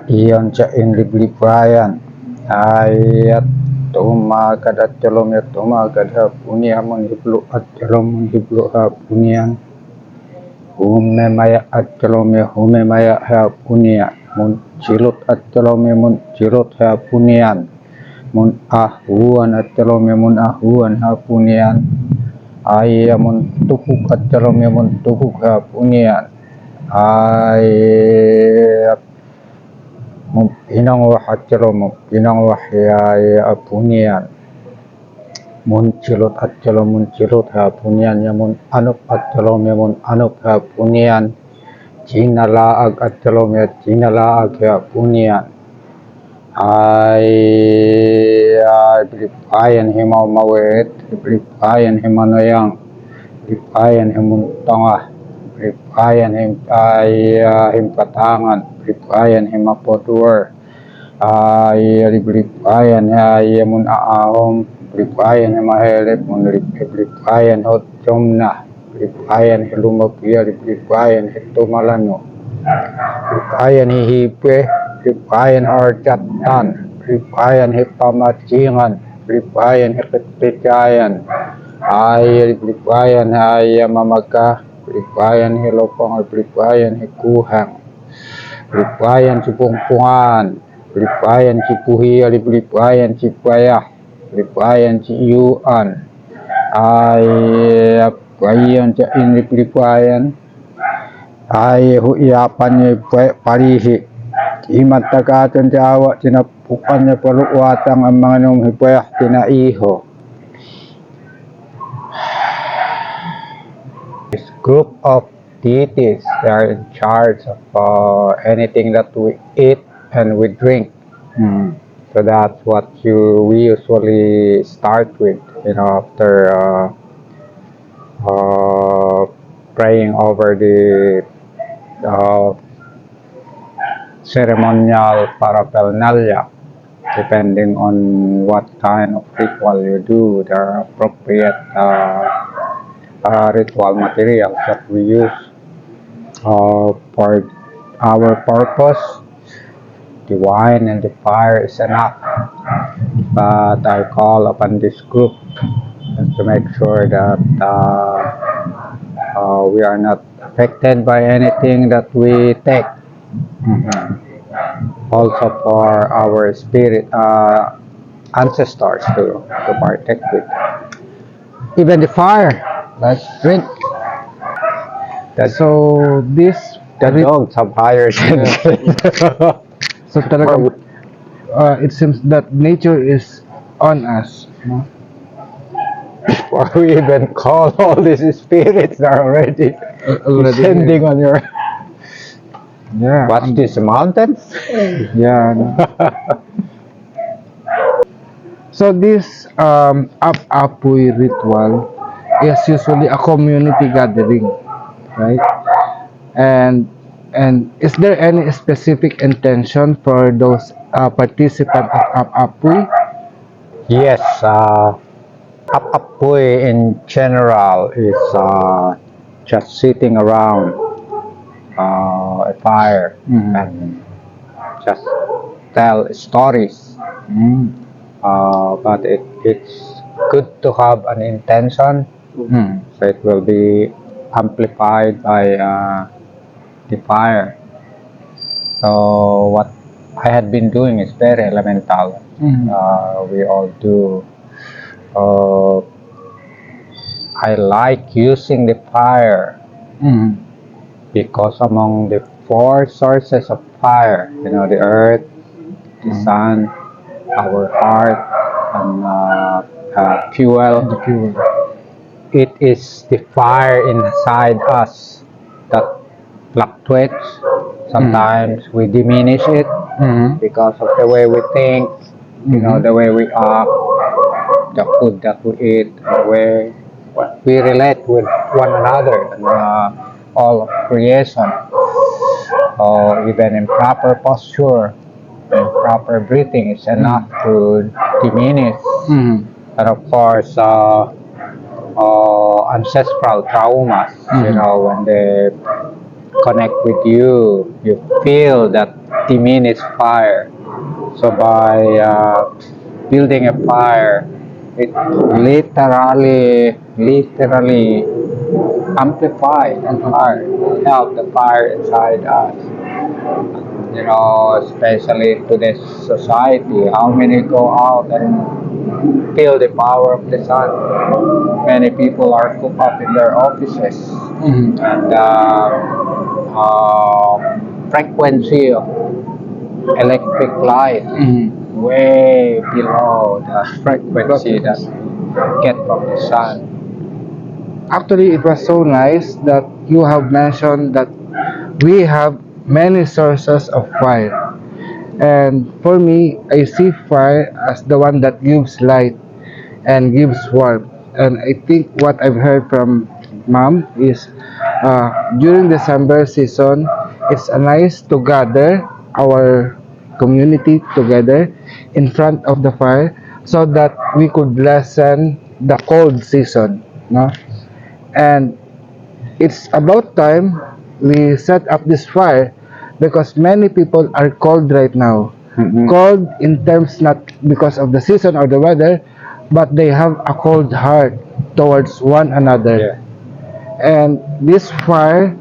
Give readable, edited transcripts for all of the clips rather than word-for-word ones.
iyon sa inliblipayan ayat tumagad at jalom at tumagad hapunia mon hiblo at jalom hiblo hapunian humemaya at jalom humemaya hapunia mon silot at jalom mon silot hapunian mon ahuan at jalom mon ahuan hapunian ayamon tupuk at jalom mon tupuk hapunian ay inangwah at jalom inangwah ay apunian mun cilot at jalom mun cilot hapunian yamun anup at jalom yamun anup hapunian cinalaag at jalom ya cinalaag hapunian ay blipayan himaw mawet blipayan himanoyang blipayan himuntangah blipayan himpatangan blipayan himapodur ay blipayan yamun aahom blipayan himahelep mun blipayan hotjomna blipayan hilumapia blipayan hitumalano blipayan hihipe blipayan arjatan blipayan hipamacingan blipayan hiketpicayan ay blipayan mamaga blipayan hilopong blipayan hikuhang blipayan cipungpungan blipayan cipuhi blipayan cipayah blipayan ciyuan ay payan ca ini blipayan ay huiapan parihi imat tagaton ca awak cinapukannya paluwatang ang mga nung hipayah tinaiho. This group of deities, they are in charge of anything that we eat and we drink. So that's what we usually start with, after praying over the ceremonial paraphernalia. Depending on what kind of ritual you do, there are appropriate ritual materials that we use for our purpose. The wine and the fire is enough, but I call upon this group just to make sure that we are not affected by anything that we take. Also for our spirit ancestors to partake with. Even the fire, let's drink. So this The dogs have higher sense. so talaga it seems that nature is on us, no? Or we even call all these spirits that are already descending on your. Yeah. What's this, mountain? Yeah. No. So this Apapuy ritual is usually a community gathering, right? And is there any specific intention for those participants of Apapuy? Yes, Apapuy in general is just sitting around a fire and just tell stories. But it's good to have an intention, so it will be amplified by the fire. So what I had been doing is very elemental. We all do. I like using the fire because among the four sources of fire, the earth, the sun, our heart, and fuel. It is the fire inside us that fluctuates. Sometimes we diminish it because of the way we think, the way we act, the food that we eat, the way we relate with one another, and all of creation. Even improper posture and proper breathing is enough to diminish. And of course, ancestral traumas, when they connect with you, you feel that diminish fire. So by building a fire, it literally amplifies the fire, help the fire inside us. You know, especially in today's society, how many go out and feel the power of the sun? Many people are cooped up in their offices, and frequency of electric light way below the frequency that we get from the sun. Actually, it was so nice that you have mentioned that we have many sources of fire. And for me, I see fire as the one that gives light and gives warmth. And I think what I've heard from mom is during December season, it's nice to gather our community together in front of the fire so that we could lessen the cold season. No? And it's about time we set up this fire because many people are cold right now. Cold in terms not because of the season or the weather, but they have a cold heart towards one another. Yeah. And this fire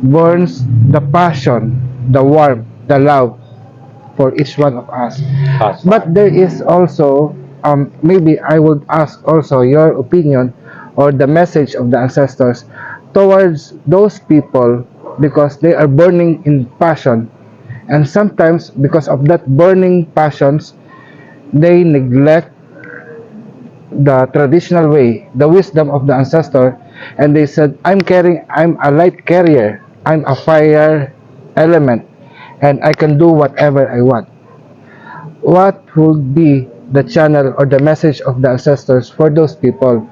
burns the passion, the warmth, the love for each one of us. That's But there is also, maybe I would ask also your opinion or the message of the ancestors towards those people because they are burning in passion. And sometimes, because of that burning passions, they neglect the traditional way, the wisdom of the ancestor, and they said, I'm a light carrier, I'm a fire element, and I can do whatever I want. What would be the channel or the message of the ancestors for those people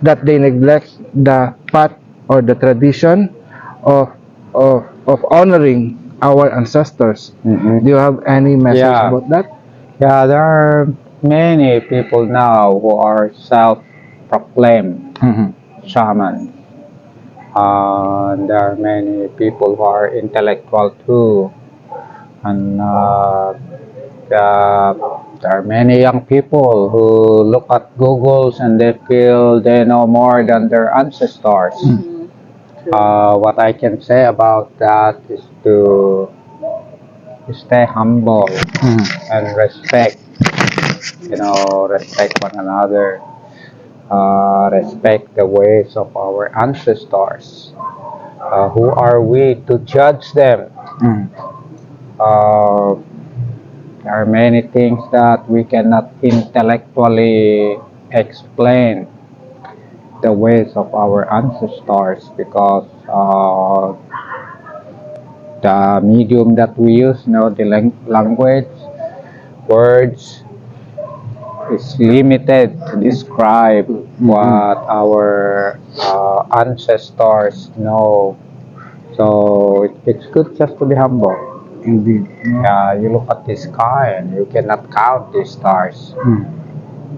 that they neglect the path or the tradition of honoring our ancestors? Do you have any message Yeah. about that? Yeah, there are many people now who are self-proclaimed shamans. And there are many people who are intellectual too. And there are many young people who look at Googles and they feel they know more than their ancestors. What I can say about that is to stay humble and respect, respect one another, respect the ways of our ancestors. Who are we to judge them? Uh, there are many things that we cannot intellectually explain the ways of our ancestors because the medium that we use, the language, words, is limited to describe what our ancestors know. So it's good just to be humble. Indeed. You look at the sky and you cannot count the stars.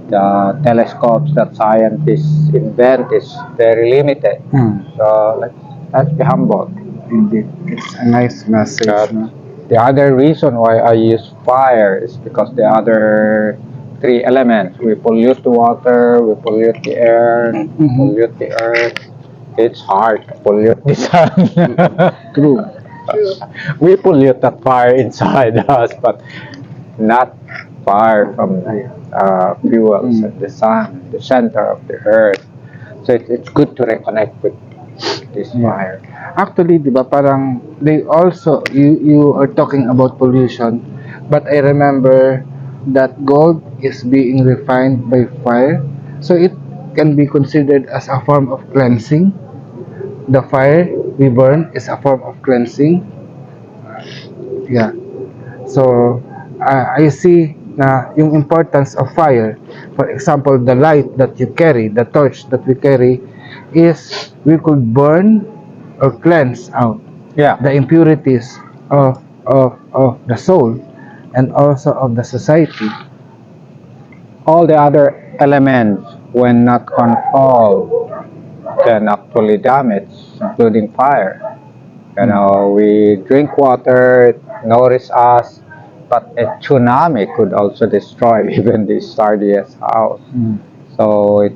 The telescopes that scientists invent is very limited. So let's be humble. Indeed. It's a nice message. The other reason why I use fire is because the other three elements, we pollute the water, we pollute the air, pollute the earth. It's hard to pollute the sun. True. We pollute that fire inside us, but not far from fuels and the sun, the center of the earth. So it's good to reconnect with this fire. Actually, di ba, parang they also, you are talking about pollution, but I remember that gold is being refined by fire, so it can be considered as a form of cleansing. The fire we burn is a form of cleansing. Yeah. So, I see na yung importance of fire. For example, the light that you carry, the torch that we carry, is we could burn or cleanse out Yeah. the impurities of the soul and also of the society. All the other elements, when not controlled, can actually damage, including fire. We drink water, nourish us, but a tsunami could also destroy even the sturdiest house. So it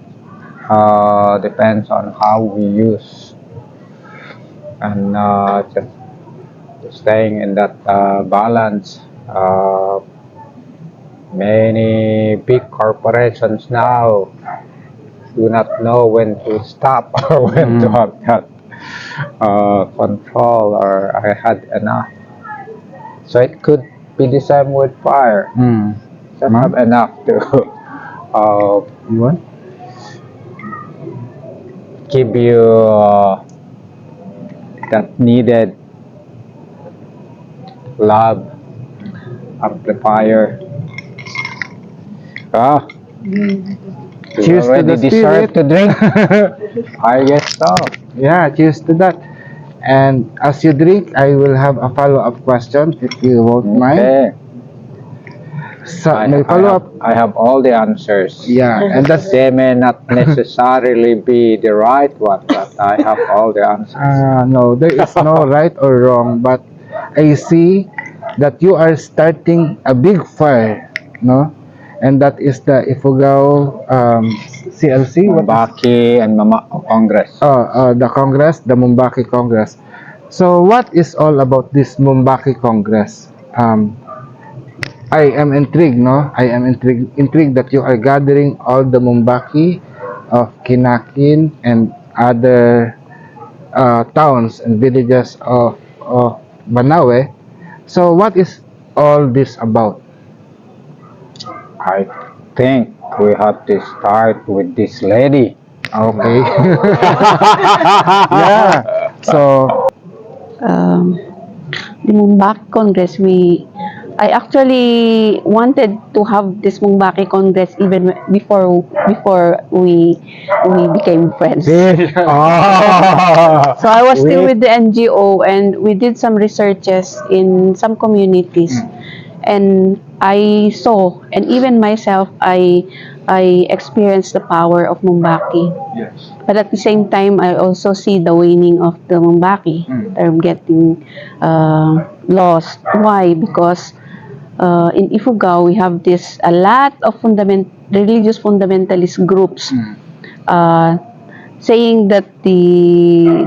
depends on how we use, and just staying in that balance. Many big corporations now do not know when to stop or when to have that control, or I had enough. So it could be the same with fire. Just have enough to give you that needed love amplifier. Ah, you Cheers to already the deserve spirit. to drink. I guess so. Yeah, cheers to that. And as you drink, I will have a follow-up question if you won't mind. Okay. So, may follow-up. I have all the answers. Yeah, and that's They may not necessarily be the right one, but I have all the answers. no, there is no right or wrong, but I see that you are starting a big fire, no? And that is the Ifugao CLC, Mumbaki and Congress. the Congress, the Mumbaki Congress. So, what is all about this Mumbaki Congress? I am intrigued, no? I am intrigued that you are gathering all the Mumbaki of Kinakin and other towns and villages of Banaue. So, what is all this about? I think we have to start with this lady. Okay. Yeah. So, The Mumbaki Congress, I actually wanted to have this Mumbaki Congress even before we became friends. Oh. So I was still with the NGO, and we did some researches in some communities, and I saw, and even myself, I experienced the power of Mumbaki. yes. But at the same time, I also see the waning of the Mumbaki. They're getting lost. Why? Because in Ifugao, we have a lot of religious fundamentalist groups saying that the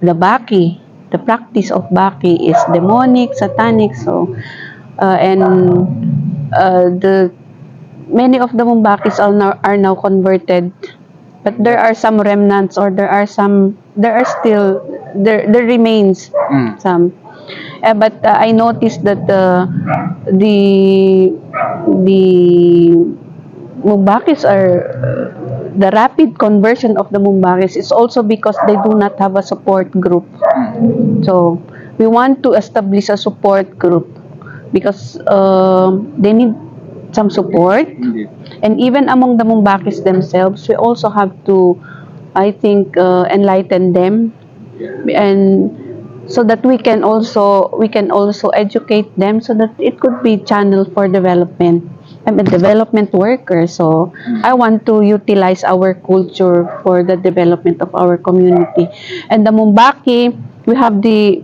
Baki, the practice of Baki is demonic, satanic. So, and the many of the Mumbakis are now converted, but there are some remnants, or there are still there remains some. But I noticed that the Mumbakis are the rapid conversion of the Mumbakis is also because they do not have a support group. So we want to establish a support group because they need some support. And even among the Mumbakis themselves, we also have to, I think, enlighten them, and so that we can also educate them, so that it could be channel for development. I'm a development worker, so I want to utilize our culture for the development of our community. And the Mumbaki, we have the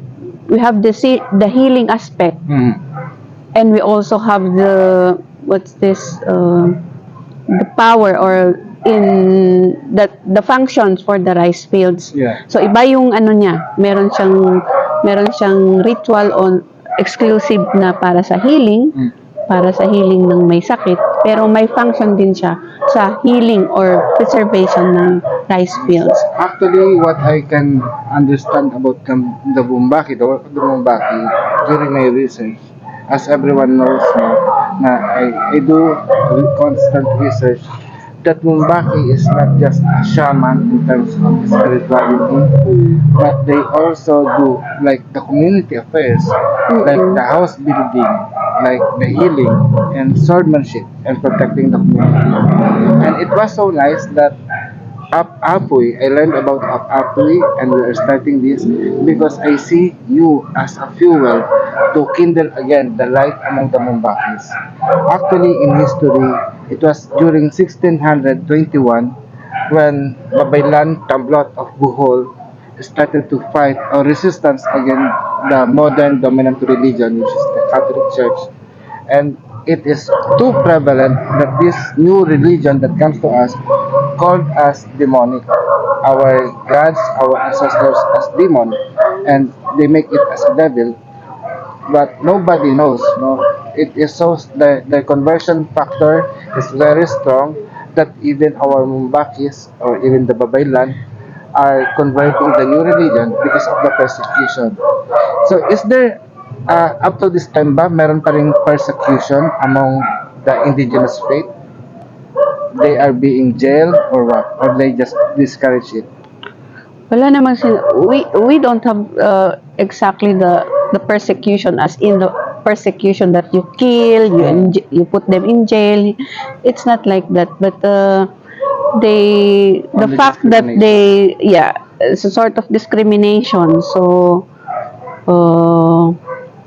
healing aspect, and we also have the the power, or in the functions for the rice fields. Yeah. So iba yung ano niya, meron siyang ritual on exclusive na para sa healing, ng may sakit, pero may function din siya sa healing or preservation ng rice fields. Actually, what I can understand about the Mumbaki, the work of the Mumbaki during my research, as everyone knows me, I do constant research, that Mumbaki is not just a shaman in terms of spirituality, but they also do like the community affairs, like the house building, like the healing and swordmanship and protecting the community. And it was so nice that Apapuy, I learned about Apapuy, and we are starting this because I see you as a fuel to kindle again the light among the Mumbakis. Actually, in history, it was during 1621 when Babaylan Tamblot of Bohol started to fight or resistance the modern dominant religion, which is the Catholic Church, and it is too prevalent that this new religion that comes to us called as demonic. Our gods, our ancestors as demon, and they make it as a devil, but nobody knows. No, it is so the conversion factor is very strong that even our Mumbakis or even the Babaylan are converting the new religion because of the persecution. So is there up to this time ba meron pa ring persecution among the indigenous faith? They are being jailed or what? Or they just discourage it? Wala namang we don't have exactly the persecution as in the persecution that you kill, you put them in jail. It's not like that, but the Only fact that discrimination. it's a sort of discrimination. So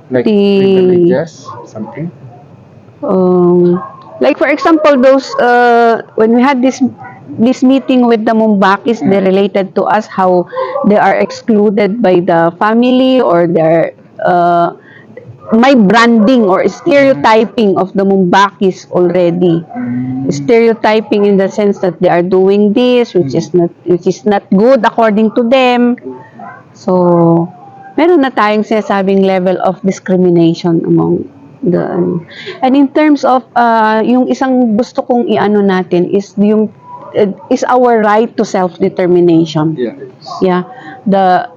Like the privileges, something? um, like for example, those when we had this meeting with the Mumbakis, they related to us how they are excluded by the family, or their my branding or stereotyping of the Mumbakis already. Stereotyping in the sense that they are doing this, which is not good according to them. So meron na tayong sinasabing level of discrimination among the and in terms of yung isang gusto kong iano natin is yung is our right to self-determination. Yeah. Yeah, uh,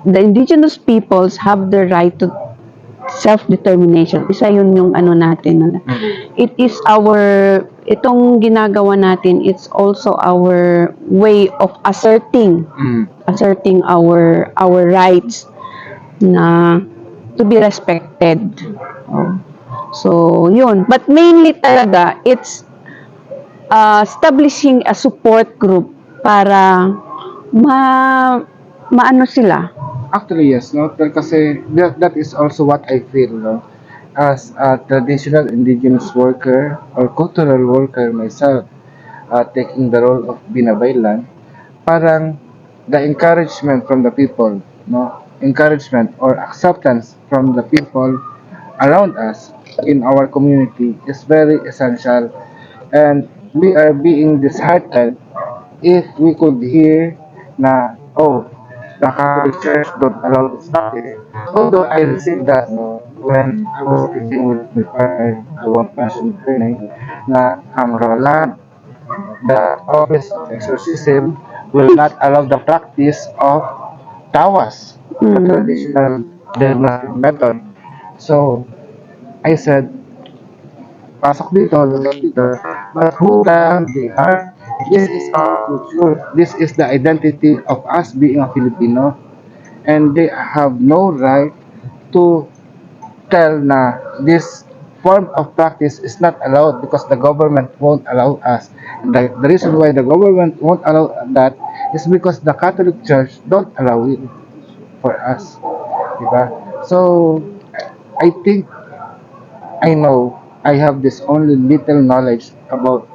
the indigenous peoples have the right to self-determination. Isa yun yung ano natin. It is itong ginagawa natin, it's also our way of asserting our rights na to be respected. Oh. So, yun. But mainly talaga, it's establishing a support group para maano sila. Actually, yes, no? Kasi that is also what I feel, no? As a traditional indigenous worker or cultural worker myself, taking the role of binabaylan, parang the encouragement from the people, no? Encouragement or acceptance from the people around us in our community is very essential, and we are being disheartened if we could hear na, oh, the Catholic Church don't allow this practice. Although I received that, no, when I was teaching with my partner, I won't mention her name, na ang Roland, the office of exorcism will not allow the practice of tawas, the traditional diagnostic method. So, I said, pasok dito, lusot dito, but who can they are? This is our culture. This is the identity of us being a Filipino. And they have no right to tell na this form of practice is not allowed because the government won't allow us. The reason why the government won't allow that is because the Catholic Church don't allow it for us. Diba? So, I think I know I have this only little knowledge about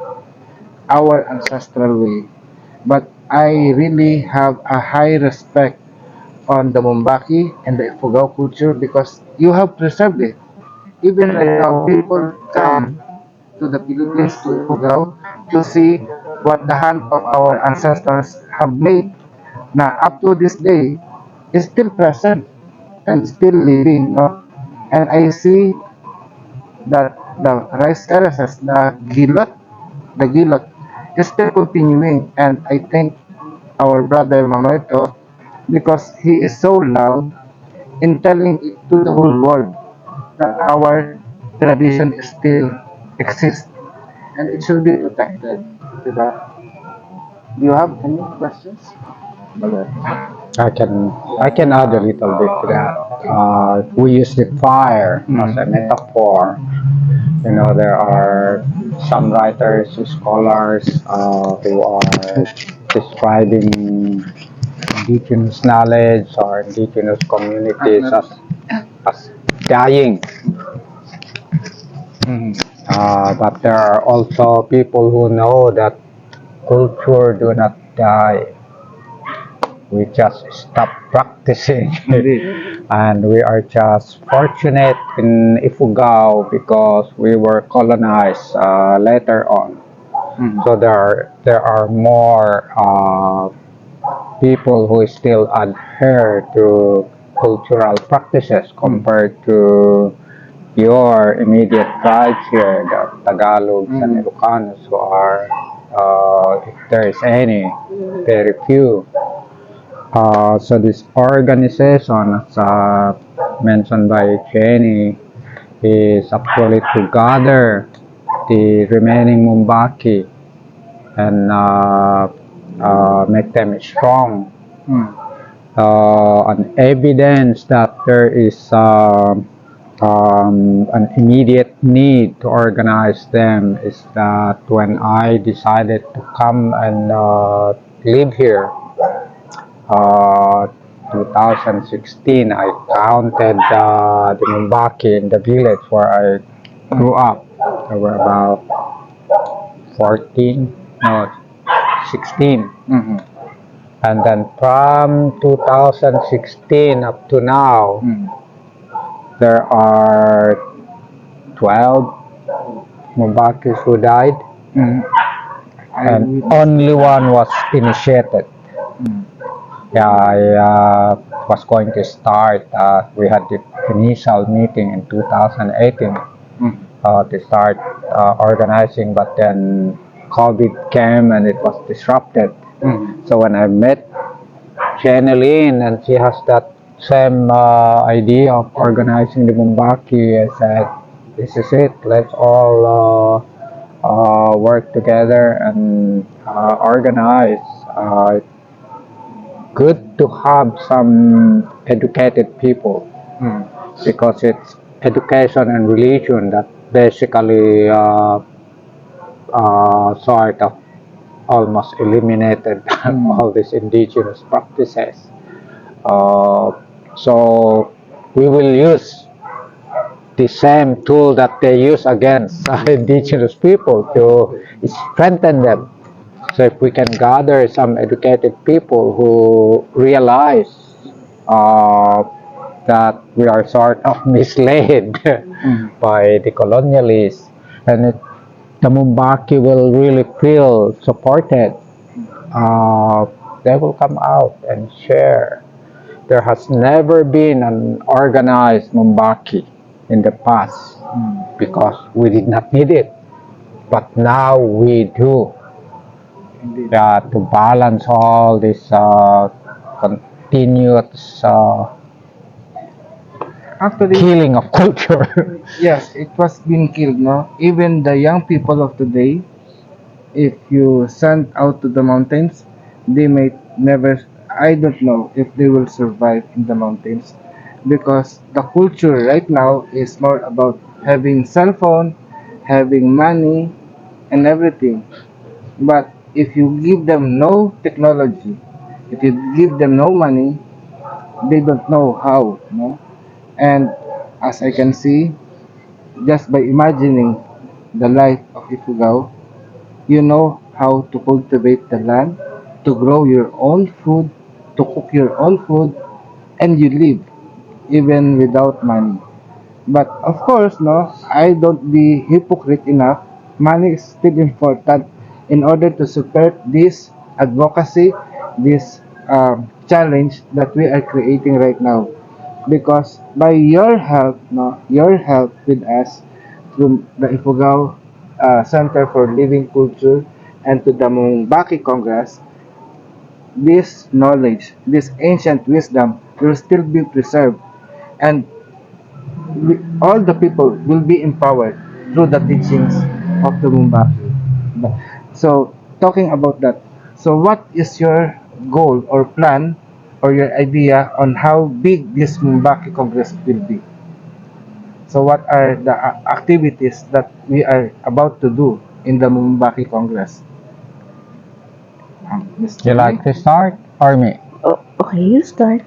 our ancestral way, but I really have a high respect on the Mumbaki and the Ifugao culture because you have preserved it. Even right now, people come to the Philippines, to Ifugao, to see what the hand of our ancestors have made na up to this day is still present and still living. No? And I see that the rice terraces, the gilot is still continuing. And I thank our brother Manuelto because he is so loud in telling it to the whole world that our tradition still exists and it should be protected. Diba? Do you have any questions? I can add a little bit to that. We use the fire as a metaphor. You know, there are some writers, scholars who are describing indigenous knowledge or indigenous communities as dying. But there are also people who know that culture do not die. we just stopped practicing. Indeed. And we are just fortunate in Ifugao because we were colonized later on. So there are more people who still adhere to cultural practices compared to your immediate tribes here, the Tagalogs and Ilocanos, who are, if there is any, very few. So this organization, as mentioned by Jenny, is actually to gather the remaining Mumbaki and make them strong. An evidence that there is an immediate need to organize them is that when I decided to come and live here, uh, 2016, I counted the Mumbaki in the village where I grew up. There were about 14, no, 16. And then from 2016 up to now, there are 12 Mumbakis who died, and only one was initiated. Yeah, I was going to start. We had the initial meeting in 2018 to start organizing, but then COVID came and it was disrupted. So when I met Jeneline and she has that same idea of organizing the Mumbaki, I said, "This is it. Let's all work together and organize." Good to have some educated people because it's education and religion that basically sort of almost eliminated all these indigenous practices. So we will use the same tool that they use against indigenous people to strengthen them. So if we can gather some educated people who realize that we are sort of misled by the colonialists, and the Mumbaki will really feel supported, they will come out and share. There has never been an organized Mumbaki in the past because we did not need it. But now we do. To balance all this continuous Actually, killing of culture. yes, it was being killed, no? Even the young people of today, if you send out to the mountains, they may never, I don't know if they will survive in the mountains because the culture right now is more about having cell phone, having money, and everything. But if you give them no technology, if you give them no money, they don't know how, no? And as I can see, just by imagining the life of Ifugao, you know how to cultivate the land, to grow your own food, to cook your own food, and you live even without money. But of course, no, I don't be hypocrite enough. Money is still important in order to support this advocacy, this challenge that we are creating right now. Because by your help, no, your help with us through the Ifugao Center for Living Culture and to the Mumbaki Congress, this knowledge, this ancient wisdom will still be preserved and all the people will be empowered through the teachings of the Mumbaki. So, talking about that, so what is your goal or plan or your idea on how big this Mumbaki Congress will be? So, what are the activities that we are about to do in the Mumbaki Congress? Mr. You like to start or me? Oh, okay, you start.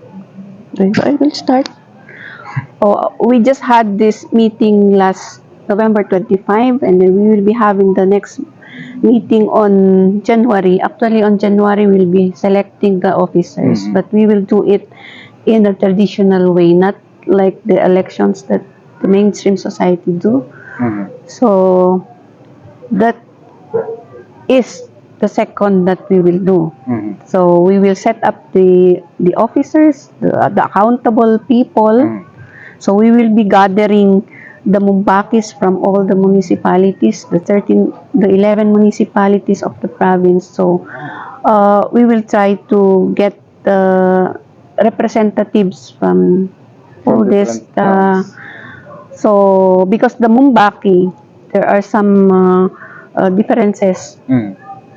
I will start. Oh, we just had this meeting last November 25, and then we will be having the next meeting on January. Actually, on January, we'll be selecting the officers, but we will do it in a traditional way, not like the elections that the mainstream society do. So that is the second that we will do. So we will set up the officers, the accountable people. So we will be gathering the Mumbakis from all the municipalities, the 11 municipalities of the province. So we will try to get the representatives from all this. So because the Mumbaki, there are some differences.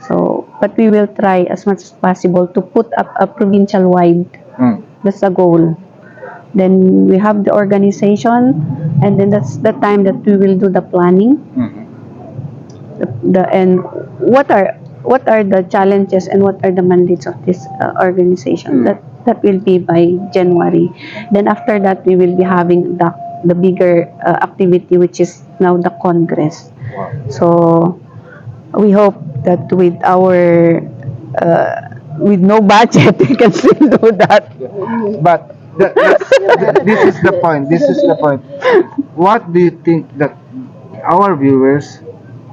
So, but we will try as much as possible to put up a provincial wide. That's the goal. Then we have the organization, and then that's the time that we will do the planning. And what are the challenges and what are the mandates of this organization? That will be by January. Then after that, we will be having the bigger activity, which is now the Congress. So we hope that with our with no budget, we can still do that. But this is the point. This is the point. What do you think that our viewers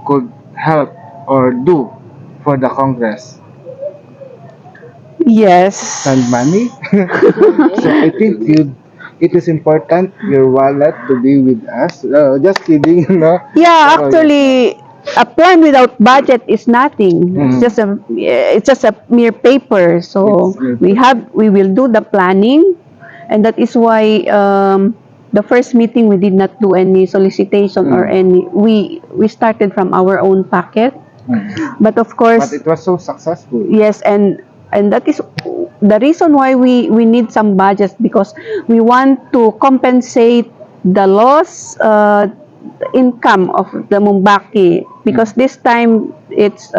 could help or do for the Congress? Yes. Send money. So I think it is important your wallet to be with us. Just kidding, no. Yeah, Pero, actually, a plan without budget is nothing. It's just a mere paper. So It's mere we will do the planning, and that is why the first meeting we did not do any solicitation or any. We started from our own pocket, but of course, But it was so successful. yes, and that is the reason why we need some budget, because we want to compensate the loss income of the Mumbaki, because this time it's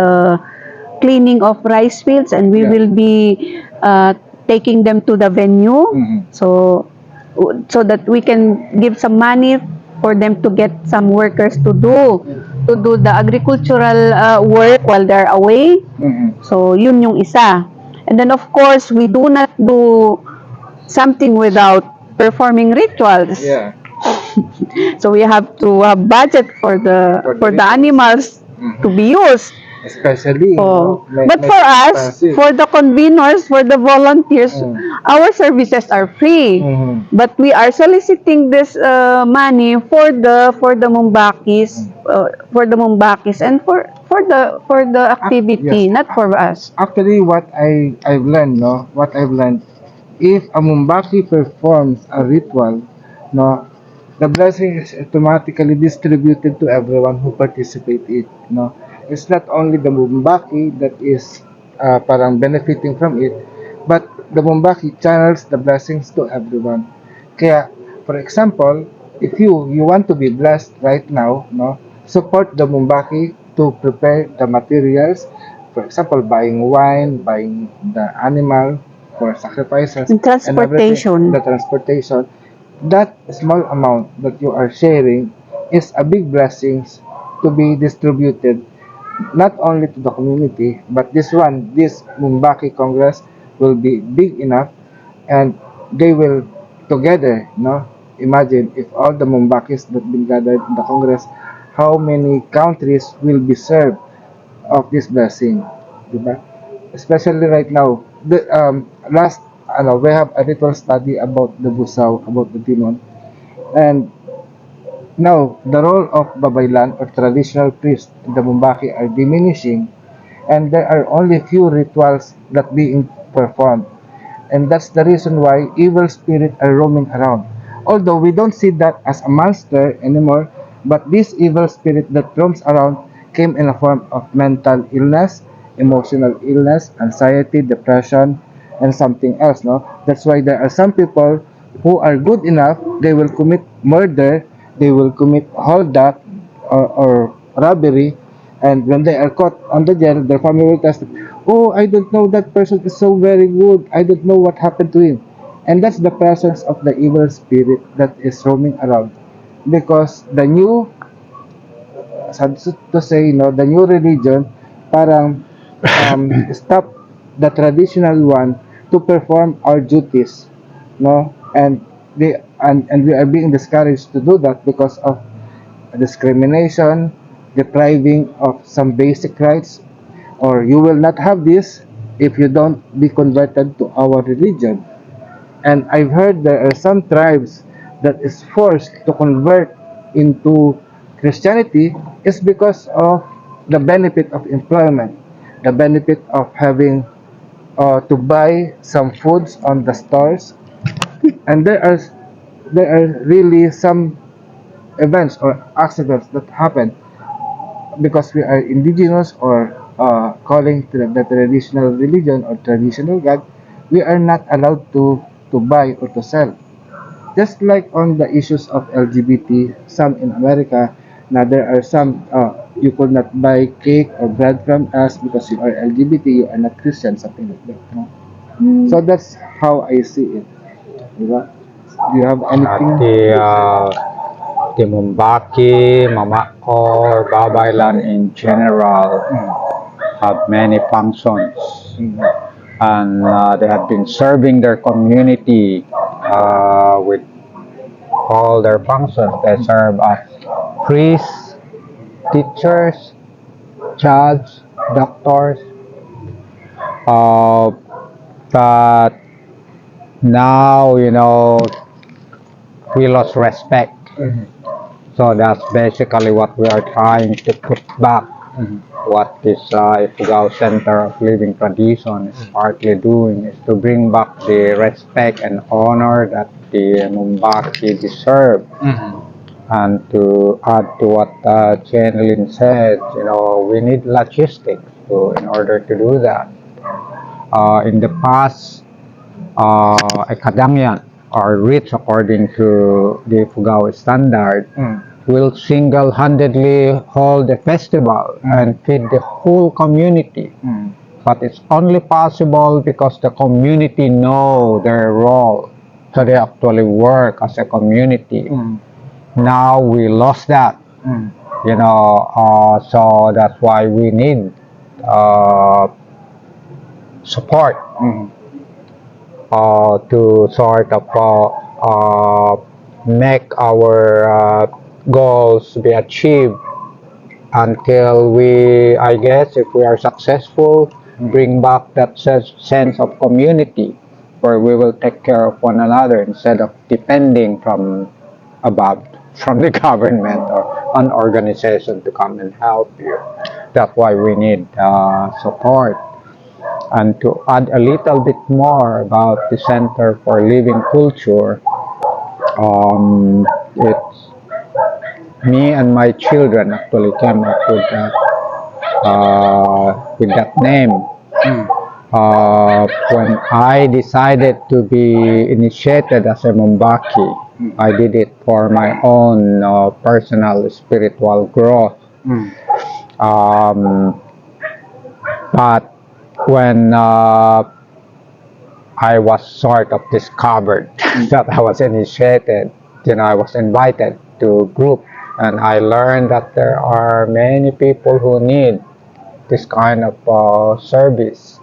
cleaning of rice fields, and we will be taking them to the venue, so that we can give some money for them to get some workers to do the agricultural work while they're away. So yun yung isa. And then of course, we do not do something without performing rituals. Yeah. So we have to have budget for the animals to be used. Especially. But for us, for the conveners, for the volunteers, our services are free. But we are soliciting this money for the Mumbakis, and for the activity, Yes. not for us. Actually, what I've learned, no, what I've learned, if a Mumbaki performs a ritual, no, the blessing is automatically distributed to everyone who participate it, no. It's not only the Mumbaki that is parang benefiting from it, but the Mumbaki channels the blessings to everyone. Kaya, for example, if you want to be blessed right now, no, support the Mumbaki to prepare the materials. For example, buying wine, buying the animal for sacrifices, And transportation. the transportation. That small amount that you are sharing is a big blessings to be distributed not only to the community, but this Mumbaki Congress will be big enough, and they will together, no? Imagine if all the Mumbakis that been gathered in the Congress, how many countries will be served of this blessing, diba? Especially right now, the we have a ritual study about the Busaw, about the demon, and now, the role of Babaylan or traditional priest in the Mumbaki are diminishing, and there are only few rituals that being performed. And that's the reason why evil spirits are roaming around. Although we don't see that as a monster anymore, but this evil spirit that roams around came in a form of mental illness, emotional illness, anxiety, depression, and something else. No, that's why there are some people who are good enough, they will commit murder, they will commit hold-up or robbery, and when they are caught on the jail, their family will test them, oh, I don't know, that person is so very good, I don't know what happened to him. And that's the presence of the evil spirit that is roaming around, because the new sad to say, the new religion parang stop the traditional one to perform our duties, no, and we are being discouraged to do that because of discrimination, depriving of some basic rights, or you will not have this if you don't be converted to our religion. And I've heard there are some tribes that is forced to convert into Christianity is because of the benefit of employment, the benefit of having to buy some foods on the stores, and there are really some events or accidents that happen because we are indigenous or calling to the traditional religion or traditional god. We are not allowed to buy or to sell. Just like on the issues of LGBT, some in America, now there are some, you could not buy cake or bread from us because you are LGBT, you are not Christian, something like that. No? So that's how I see it. Diba? Do you have At anything? the Mumbaki, Mamako, or Babaylan in general have many functions, and they have been serving their community with all their functions. They serve as priests, teachers, judges, doctors. Uh, but now, we lost respect. So that's basically what we are trying to put back. What this Ifugao Center of Living Tradition is partly doing is to bring back the respect and honor that the Mumbaki deserve. And to add to what Jenilyn said, we need logistics in order to do that. In the past, a Kadangyan or rich according to the Ifugao standard will single-handedly hold a festival and feed the whole community. But it's only possible because the community know their role. So they actually work as a community. Now we lost that. So that's why we need support to sort of make our goals be achieved until I guess, if we are successful, bring back that sense of community where we will take care of one another instead of depending from above, from the government or an organization to come and help you. That's why we need support. And to add a little bit more about the Center for Living Culture, it's me and my children actually came up with that name. When I decided to be initiated as a Mumbaki, I did it for my own personal spiritual growth. But when I was sort of discovered that I was initiated, I was invited to a group, and I learned that there are many people who need this kind of service.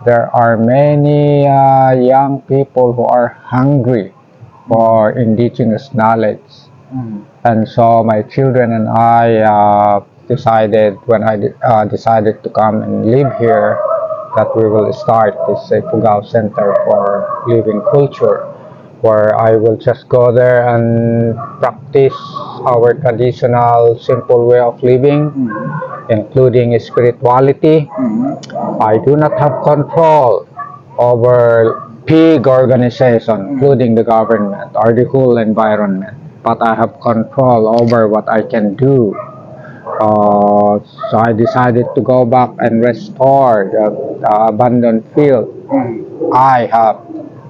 There are many young people who are hungry for indigenous knowledge. And so my children and I decided, when I decided to come and live here, that we will start this Ifugao Center for Living Culture, where I will just go there and practice our traditional simple way of living, including spirituality. I do not have control over big organization, including the government or the whole environment, but I have control over what I can do. So I decided to go back and restore the abandoned field. I have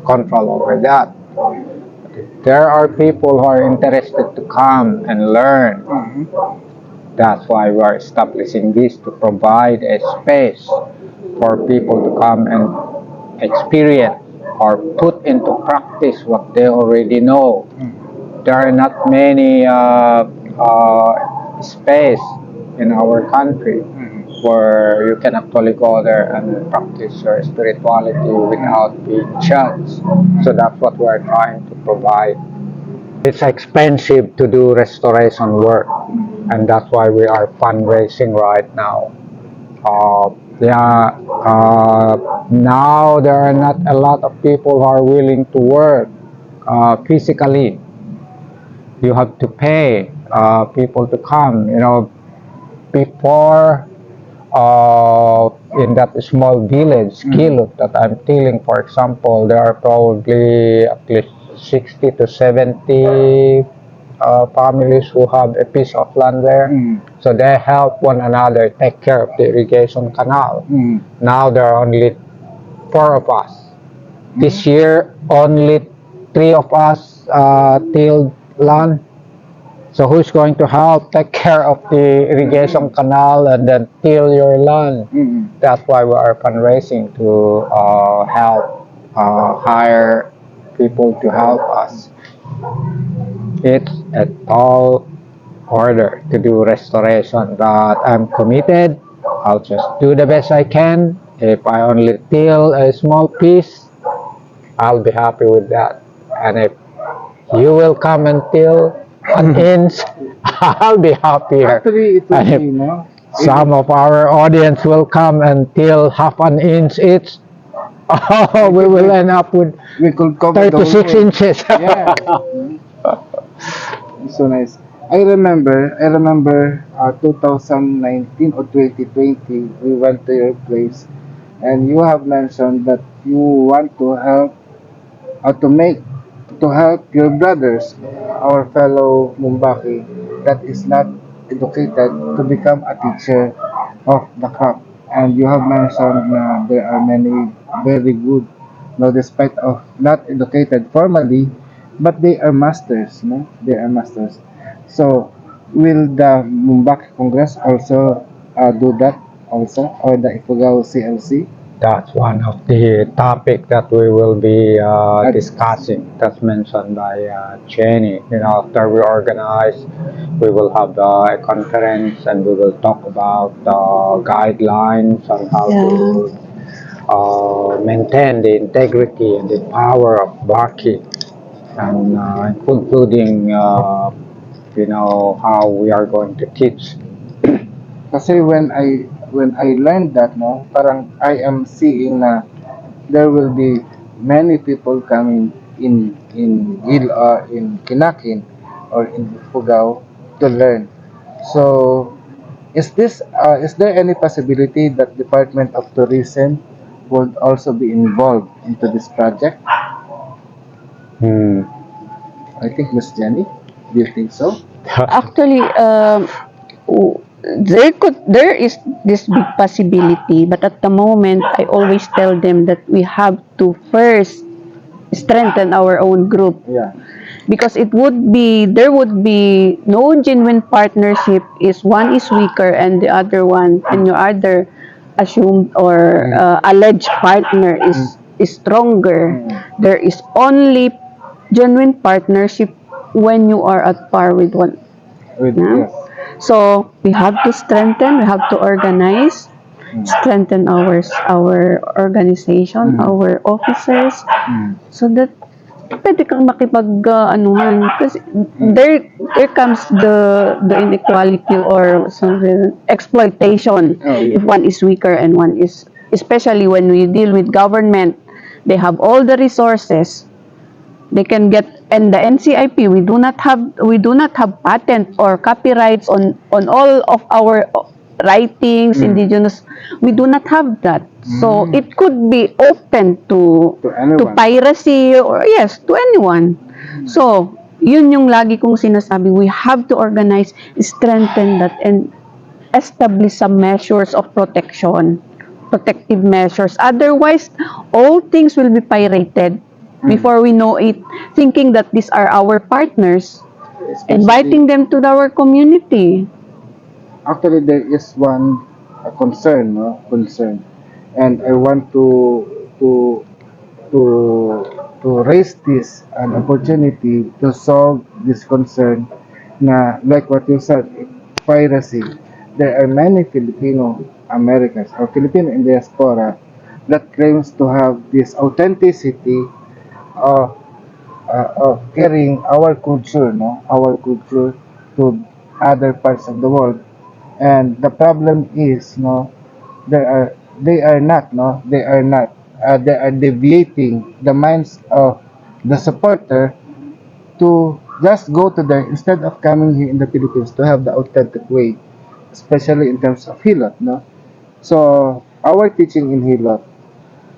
control over that. There are people who are interested to come and learn. That's why we are establishing this, to provide a space for people to come and experience or put into practice what they already know. There are not many space in our country, where you can actually go there and practice your spirituality without being judged. So that's what we're trying to provide. It's expensive to do restoration work, and that's why we are fundraising right now. Yeah, now there are not a lot of people who are willing to work physically. You have to pay people to come. Before, in that small village, Kilot, that I'm dealing, for example, there are probably at least 60 to 70 families who have a piece of land there. So they help one another take care of the irrigation canal. Now there are only 4 of us. This year, only 3 of us tilled land. So who's going to help take care of the irrigation canal and then till your land? That's why we are fundraising to help hire people to help us. It's a tall order to do restoration, but I'm committed. I'll just do the best I can. If I only till a small piece, I'll be happy with that. And if you will come and till an inch, I'll be happier. Actually, it will And be, if some of our audience will come and till half an inch each, oh, we will end up with we could cover the whole 36 world. inches. Yeah. It's so nice. I remember 2019 or 2020, we went to your place, and you have mentioned that you want to help, to help your brothers, our fellow Mumbaki, that is not educated, to become a teacher of the craft. And you have mentioned there are many very good, no, despite of not educated formally, but they are masters, no? They are masters. So, will the Mumbaki Congress also do that also, or the Ifugao CLC? That's one of the topic that we will be discussing. That's mentioned by Jenny. After we organize, we will have a conference and we will talk about guidelines on how to maintain the integrity and the power of Baki, and including how we are going to teach. Kasi when I learned that, no, parang I am seeing na there will be many people coming in Kinakin or in Ifugao to learn. So is there any possibility that Department of Tourism would also be involved into this project? Hmm. I think Miss Jenny, do you think so? Actually, there is this big possibility, but at the moment, I always tell them that we have to first strengthen our own group, Yeah. because there would be no genuine partnership if one is weaker and the other one and your other assumed or alleged partner is stronger. There is only genuine partnership when you are at par with one. With Yeah. yes. So we have to strengthen, we have to organize, strengthen our organization, our officers, so that pwede kang makipag-anuhan. Kasi there comes the inequality or something, exploitation, Oh, yeah. if one is weaker and one is, especially when we deal with government, they have all the resources. They can get, and the NCIP, we do not have patent or copyrights on all of our writings, indigenous. We do not have that. So it could be open to anyone. piracy, or yes, to anyone. So yun yung lagi kong sinasabi, we have to organize, strengthen that, and establish some measures of protective measures. Otherwise, all things will be pirated before we know it, thinking that these are our partners, inviting them to our community. Actually, there is one concern, no? Concern, and I want to raise this an opportunity to solve this concern. Na like what you said, piracy. there are many Filipino Americans or Filipino in diaspora that claims to have this authenticity of carrying our culture, no, our culture to other parts of the world. And the problem is, no, there are they are not, no, they are not. They are deviating the minds of the supporter to just go to there instead of coming here in the Philippines to have the authentic way, especially in terms of hilot, no. So our teaching in hilot,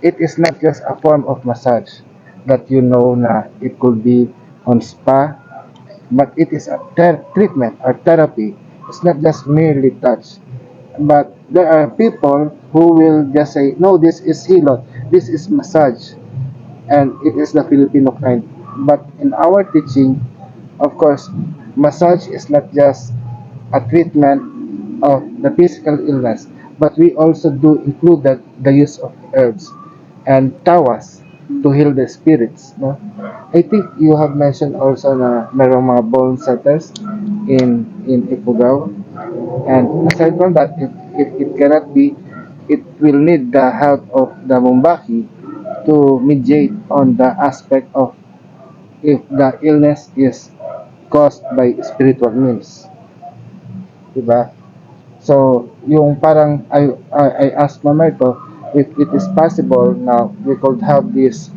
it is not just a form of massage that you know na it could be on spa, but it is a treatment or therapy. It's not just merely touch. But there are people who will just say, no, this is hilot, this is massage, and it is the Filipino kind. But in our teaching, of course, massage is not just a treatment of the physical illness, but we also do include the use of herbs and tawas to heal the spirits. No? I think you have mentioned also na merong mga bone setters in Ifugao. And aside from that, if it cannot be, it will need the help of the Mumbaki to mediate on the aspect of if the illness is caused by spiritual means. Diba? So, yung parang I asked Mama ito if it is possible now we could have this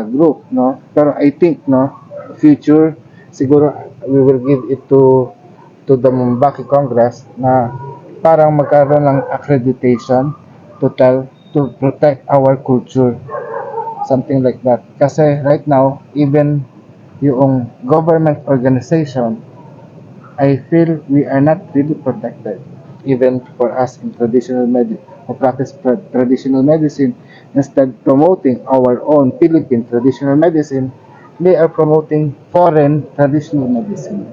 group, no? Pero I think, no, future, siguro we will give it to the Mumbaki Congress na parang magkaroon ng accreditation to protect our culture, something like that. Kasi right now, even yung government organization, I feel we are not really protected. Even for us in traditional medicine, who practice traditional medicine, instead promoting our own Philippine traditional medicine, they are promoting foreign traditional medicine.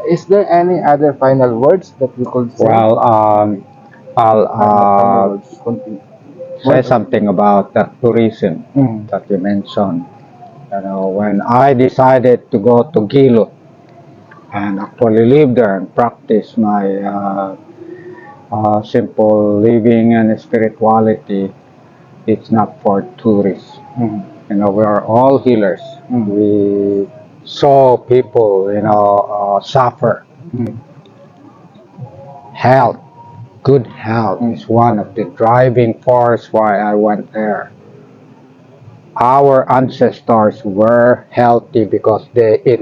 Is there any other final words that we could say? Well, I'll Final words. Continue. say something about that tourism Mm. that you mentioned. You know, when I decided to go to Gilo and actually live there and practice my simple living and spirituality, it's not for tourists. Mm. You know, we are all healers. Mm. We saw people, suffer. Mm. Health, good health is one of the driving force why I went there. Our ancestors were healthy because they eat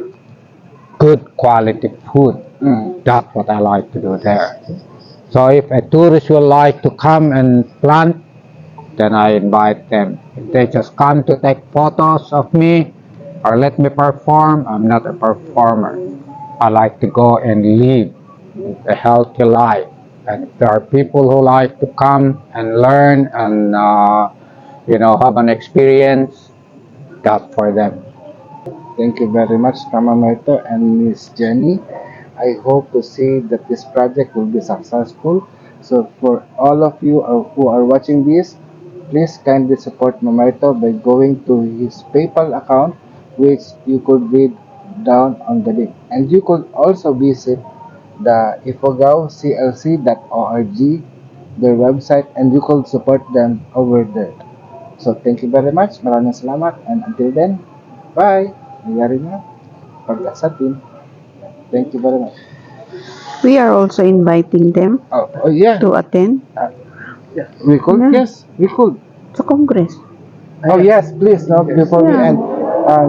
good quality food. Mm. That's what I like to do there. So if a tourist would like to come and plant, then I invite them. If they just come to take photos of me or let me perform, I'm not a performer. I like to go and live a healthy life. And if there are people who like to come and learn and have an experience, that's for them. Thank you very much, Mama Marto and Miss Jenny. I hope to see that this project will be successful. So for all of you who are watching this, please kindly support Mamarto by going to his PayPal account, which you could read down on the link. And you could also visit the ifugaoclc.org, their website, and you could support them over there. So thank you very much. Maraming salamat. And until then, bye. Nangyari na. Pag-asatin. Thank you very much. We are also inviting them Oh yeah. to attend We could? Yeah. Yes, we could. sa Congress. Oh yes, please. No, before we Yeah. end,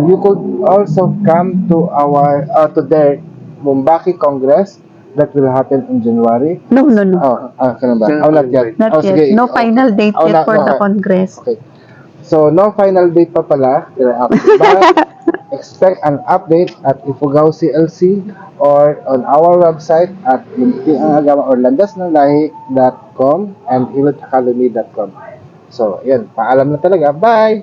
you could also come to our to their Mumbaki Congress that will happen in January. No, no, no. Kailan ba? Oh, not yet. Not Oh, yet. sige. No final date Oh, yet for the okay. Congress. Okay. So, no final date pa pala. But expect an update at Ifugao CLC or on our website at or landasnanglahi.com and hilotacademy.com. So, yan. Paalam na talaga. Bye!